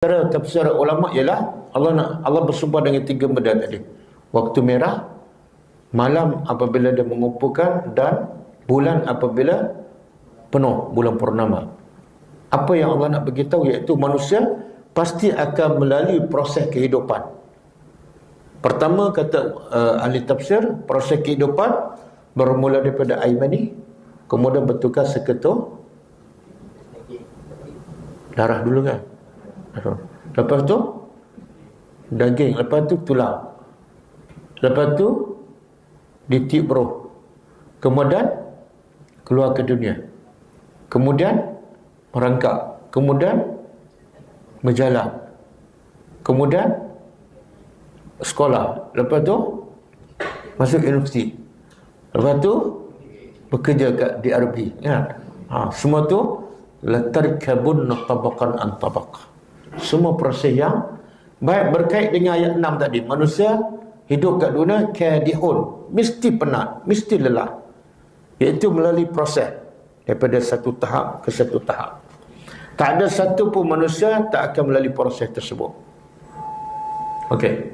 Cara tafsir ulama ialah Allah bersumpah dengan 3 benda tadi. Waktu merah, malam apabila dia mengumpulkan, dan bulan apabila penuh, bulan purnama. Apa yang Allah nak beritahu iaitu manusia pasti akan melalui proses kehidupan. Pertama kata ahli tafsir, proses kehidupan bermula daripada air mani, kemudian bertukar seketul darah dulu kan. Lepas tu daging, lepas tu tulang, lepas tu ditiup roh, kemudian keluar ke dunia, kemudian merangkak, kemudian berjalan, kemudian sekolah, lepas tu masuk universiti, lepas tu bekerja di RB ya. Semua tu latarkabunna tabaqan an tabaq. Semua proses yang baik berkait dengan ayat 6 tadi. Manusia hidup kat dunia kadihun, mesti penat, mesti lelah, iaitu melalui proses daripada satu tahap ke satu tahap. Tak ada satu pun manusia tak akan melalui proses tersebut. Okey.